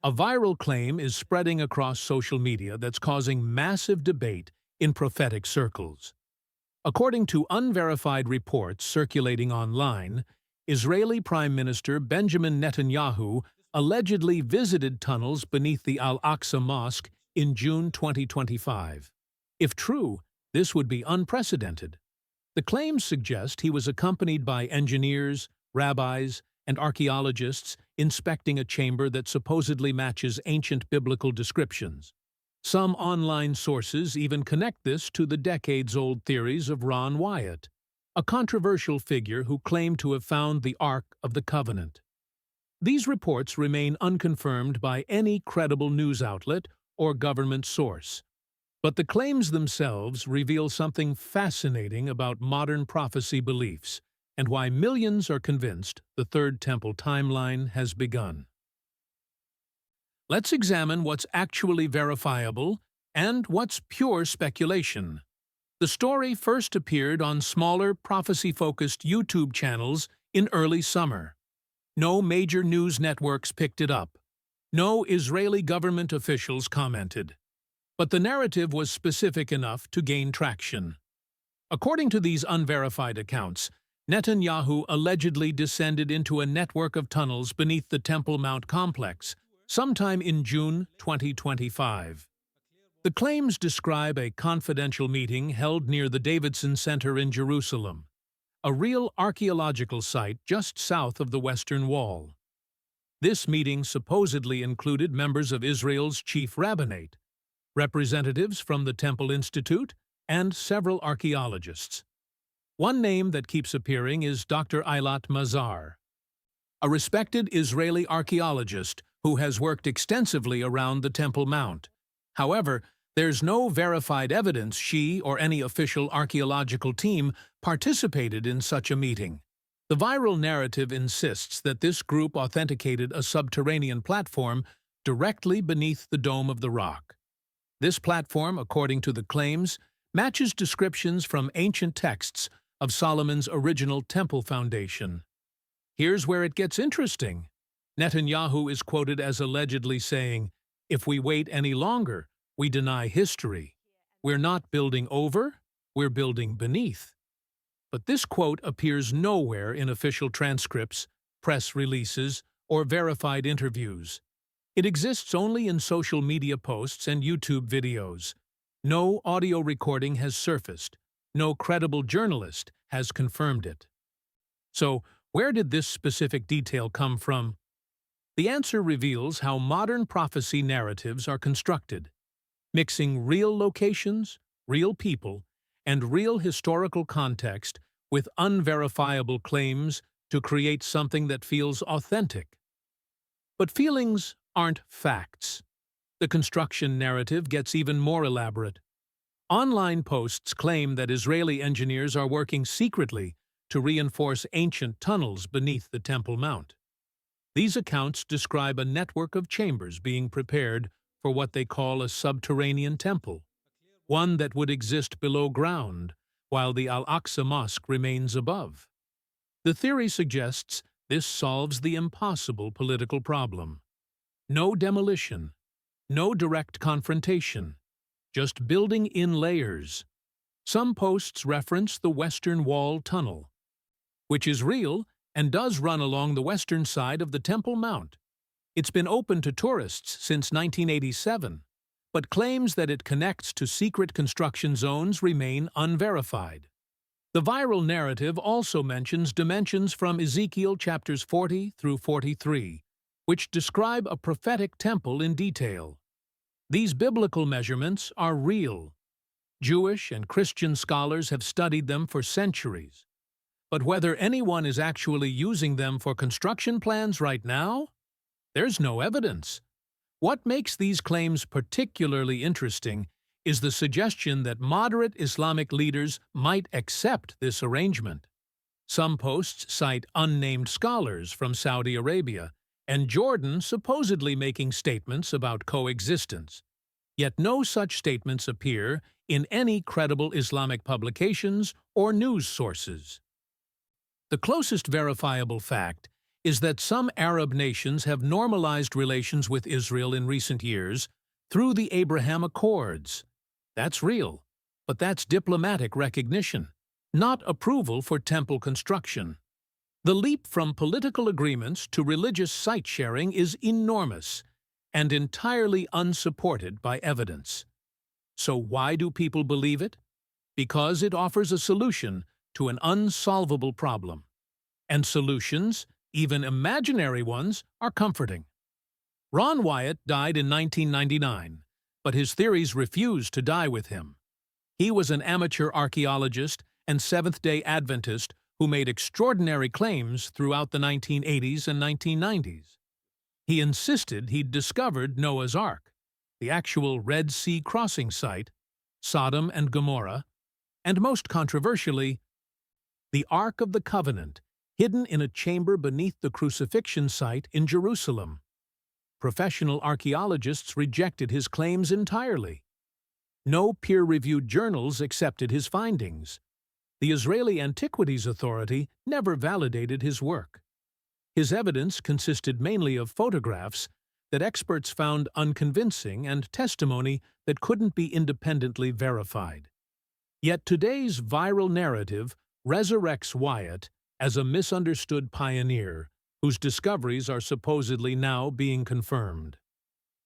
A viral claim is spreading across social media that's causing massive debate in prophetic circles. According to unverified reports circulating online, Israeli Prime Minister Benjamin Netanyahu allegedly visited tunnels beneath the Al-Aqsa Mosque in June 2025. If true, this would be unprecedented. The claims suggest he was accompanied by engineers, rabbis, and archaeologists inspecting a chamber that supposedly matches ancient biblical descriptions. Some online sources even connect this to the decades-old theories of Wyatt, a controversial figure who claimed to have found the Ark of the Covenant. These reports remain unconfirmed by any credible news outlet or government source, but the claims themselves reveal something fascinating about modern prophecy beliefs and why millions are convinced the Third Temple timeline has begun. Let's examine what's actually verifiable and what's pure speculation. The story first appeared on smaller, prophecy-focused YouTube channels in early summer. No major news networks picked it up. No Israeli government officials commented. But the narrative was specific enough to gain traction. According to these unverified accounts, Netanyahu allegedly descended into a network of tunnels beneath the Temple Mount complex sometime in June 2025. The claims describe a confidential meeting held near the Davidson Center in Jerusalem, a real archaeological site just south of the Western Wall. This meeting supposedly included members of Israel's chief rabbinate, representatives from the Temple Institute, and several archaeologists. One name that keeps appearing is Dr. Eilat Mazar, a respected Israeli archaeologist who has worked extensively around the Temple Mount. However, there's no verified evidence she or any official archaeological team participated in such a meeting. The viral narrative insists that this group authenticated a subterranean platform directly beneath the Dome of the Rock. This platform, according to the claims, matches descriptions from ancient texts of Solomon's original temple foundation. Here's where it gets interesting. Netanyahu is quoted as allegedly saying, "If we wait any longer, we deny history. We're not building over, we're building beneath." But this quote appears nowhere in official transcripts, press releases, or verified interviews. It exists only in social media posts and YouTube videos. No audio recording has surfaced. No credible journalist has confirmed it. So, where did this specific detail come from? The answer reveals how modern prophecy narratives are constructed, mixing real locations, real people, and real historical context with unverifiable claims to create something that feels authentic. But feelings aren't facts. The construction narrative gets even more elaborate. Online posts claim that Israeli engineers are working secretly to reinforce ancient tunnels beneath the Temple Mount. These accounts describe a network of chambers being prepared for what they call a subterranean temple, one that would exist below ground, while the Al-Aqsa Mosque remains above. The theory suggests this solves the impossible political problem. No demolition, no direct confrontation, just building in layers. Some posts reference the Western Wall Tunnel, which is real and does run along the western side of the Temple Mount. It's been open to tourists since 1987, but claims that it connects to secret construction zones remain unverified. The viral narrative also mentions dimensions from Ezekiel chapters 40 through 43, which describe a prophetic temple in detail. These biblical measurements are real. Jewish and Christian scholars have studied them for centuries. But whether anyone is actually using them for construction plans right now? There's no evidence. What makes these claims particularly interesting is the suggestion that moderate Islamic leaders might accept this arrangement. Some posts cite unnamed scholars from Saudi Arabia and Jordan supposedly making statements about coexistence. Yet no such statements appear in any credible Islamic publications or news sources. The closest verifiable fact is that some Arab nations have normalized relations with Israel in recent years through the Abraham Accords. That's real, but that's diplomatic recognition, not approval for temple construction. The leap from political agreements to religious site sharing is enormous and entirely unsupported by evidence. So why do people believe it? Because it offers a solution to an unsolvable problem. And solutions, even imaginary ones, are comforting. Ron Wyatt died in 1999, but his theories refused to die with him. He was an amateur archaeologist and Seventh-day Adventist who made extraordinary claims throughout the 1980s and 1990s. He insisted he'd discovered Noah's Ark, the actual Red Sea crossing site, Sodom and Gomorrah, and most controversially, the Ark of the Covenant, hidden in a chamber beneath the crucifixion site in Jerusalem. Professional archaeologists rejected his claims entirely. No peer-reviewed journals accepted his findings. The Israeli Antiquities Authority never validated his work. His evidence consisted mainly of photographs that experts found unconvincing and testimony that couldn't be independently verified. Yet today's viral narrative resurrects Wyatt as a misunderstood pioneer whose discoveries are supposedly now being confirmed.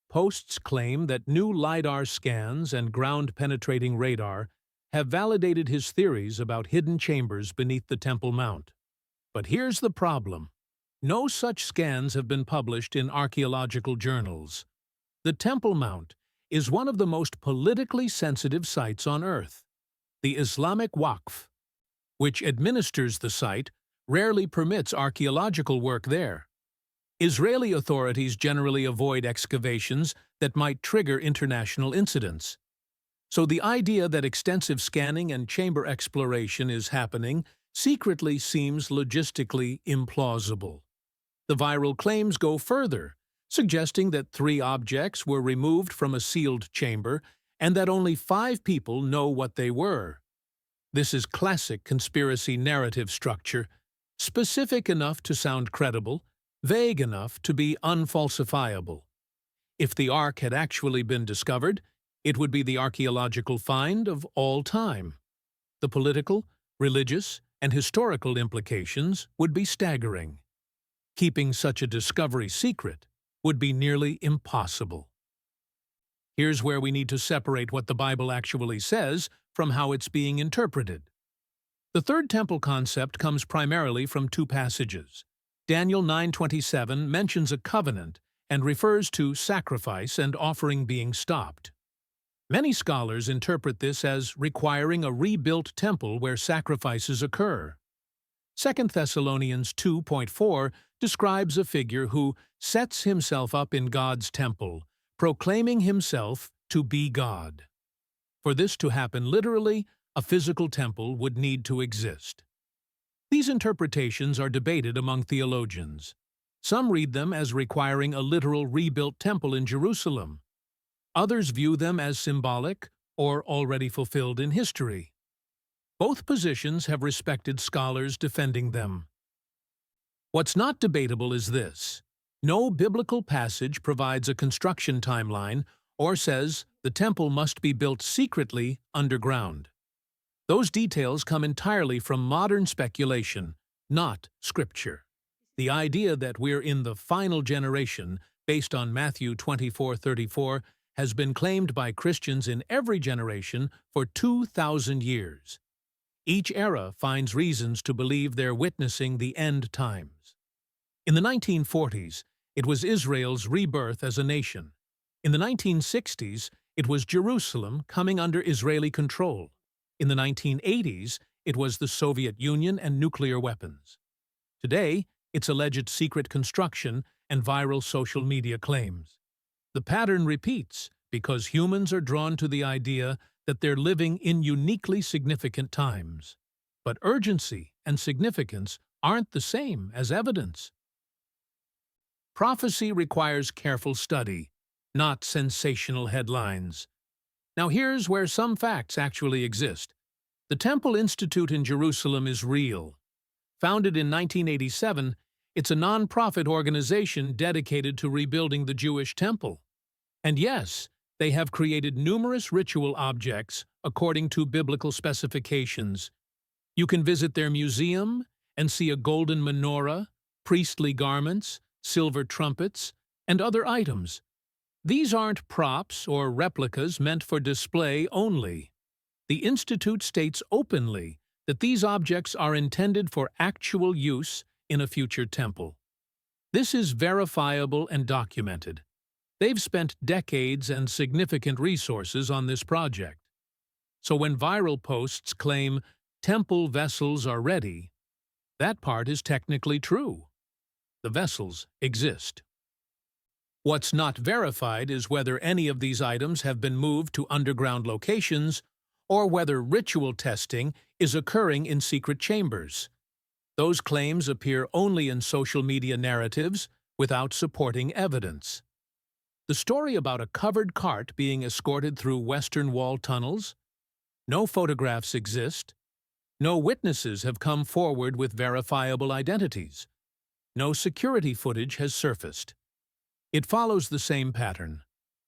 Posts claim that new LiDAR scans and ground-penetrating radar have validated his theories about hidden chambers beneath the Temple Mount. But here's the problem. No such scans have been published in archaeological journals. The Temple Mount is one of the most politically sensitive sites on Earth. The Islamic Waqf, which administers the site, rarely permits archaeological work there. Israeli authorities generally avoid excavations that might trigger international incidents. So the idea that extensive scanning and chamber exploration is happening secretly seems logistically implausible. The viral claims go further, suggesting that 3 objects were removed from a sealed chamber and that only 5 people know what they were. This is classic conspiracy narrative structure, specific enough to sound credible, vague enough to be unfalsifiable. If the Ark had actually been discovered, it would be the archaeological find of all time. The political, religious, and historical implications would be staggering. Keeping such a discovery secret would be nearly impossible. Here's where we need to separate what the Bible actually says from how it's being interpreted. The Third Temple concept comes primarily from 2 passages. Daniel 9:27 mentions a covenant and refers to sacrifice and offering being stopped. Many scholars interpret this as requiring a rebuilt temple where sacrifices occur. 2 Thessalonians 2:4 describes a figure who sets himself up in God's temple, proclaiming himself to be God. For this to happen literally, a physical temple would need to exist. These interpretations are debated among theologians. Some read them as requiring a literal rebuilt temple in Jerusalem. Others view them as symbolic or already fulfilled in history. Both positions have respected scholars defending them. What's not debatable is this. No biblical passage provides a construction timeline or says the temple must be built secretly underground. Those details come entirely from modern speculation, not Scripture. The idea that we're in the final generation, based on Matthew 24:34, has been claimed by Christians in every generation for 2,000 years. Each era finds reasons to believe they're witnessing the end times. In the 1940s, it was Israel's rebirth as a nation. In the 1960s, it was Jerusalem coming under Israeli control. In the 1980s, it was the Soviet Union and nuclear weapons. Today, it's alleged secret construction and viral social media claims. The pattern repeats because humans are drawn to the idea that they're living in uniquely significant times. But urgency and significance aren't the same as evidence. Prophecy requires careful study, not sensational headlines. Now here's where some facts actually exist. The Temple Institute in Jerusalem is real. Founded in 1987, It's a non-profit organization dedicated to rebuilding the Jewish temple. And yes, they have created numerous ritual objects according to biblical specifications. You can visit their museum and see a golden menorah, priestly garments, silver trumpets, and other items. These aren't props or replicas meant for display only. The Institute states openly that these objects are intended for actual use in a future temple. This is verifiable and documented. They've spent decades and significant resources on this project. So when viral posts claim temple vessels are ready, that part is technically true. The vessels exist. What's not verified is whether any of these items have been moved to underground locations or whether ritual testing is occurring in secret chambers. Those claims appear only in social media narratives without supporting evidence. The story about a covered cart being escorted through Western Wall tunnels? No photographs exist. No witnesses have come forward with verifiable identities. No security footage has surfaced. It follows the same pattern,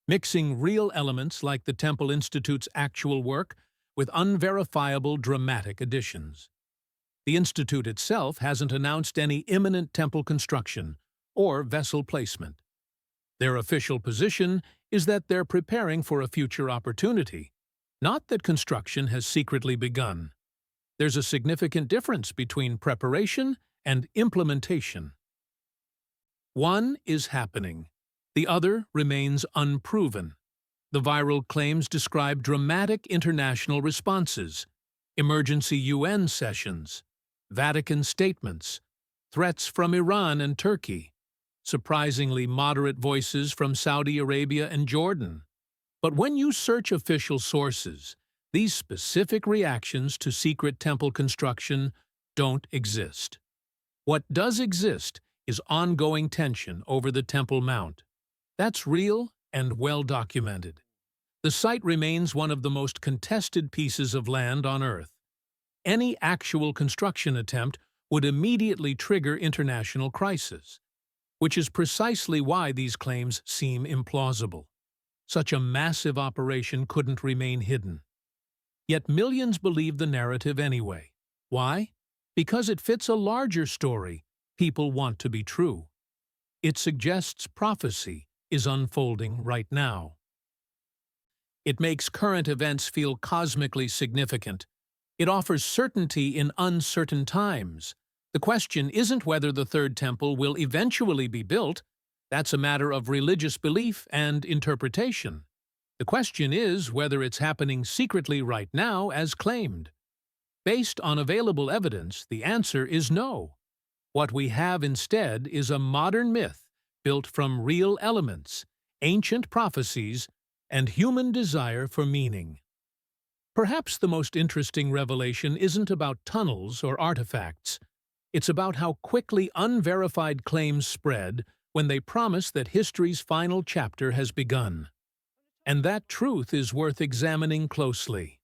mixing real elements like the Temple Institute's actual work with unverifiable dramatic additions. The Institute itself hasn't announced any imminent temple construction or vessel placement. Their official position is that they're preparing for a future opportunity, not that construction has secretly begun. There's a significant difference between preparation and implementation. One is happening. The other remains unproven. The viral claims describe dramatic international responses, emergency UN sessions, Vatican statements, threats from Iran and Turkey, surprisingly moderate voices from Saudi Arabia and Jordan. But when you search official sources, these specific reactions to secret temple construction don't exist. What does exist is ongoing tension over the Temple Mount. That's real and well documented. The site remains one of the most contested pieces of land on Earth. Any actual construction attempt would immediately trigger international crisis, which is precisely why these claims seem implausible. Such a massive operation couldn't remain hidden. Yet millions believe the narrative anyway. Why? Because it fits a larger story people want to be true. It suggests prophecy is unfolding right now. It makes current events feel cosmically significant. It offers certainty in uncertain times. The question isn't whether the Third Temple will eventually be built. That's a matter of religious belief and interpretation. The question is whether it's happening secretly right now as claimed. Based on available evidence, the answer is no. What we have instead is a modern myth built from real elements, ancient prophecies, and human desire for meaning. Perhaps the most interesting revelation isn't about tunnels or artifacts. It's about how quickly unverified claims spread when they promise that history's final chapter has begun. And that truth is worth examining closely.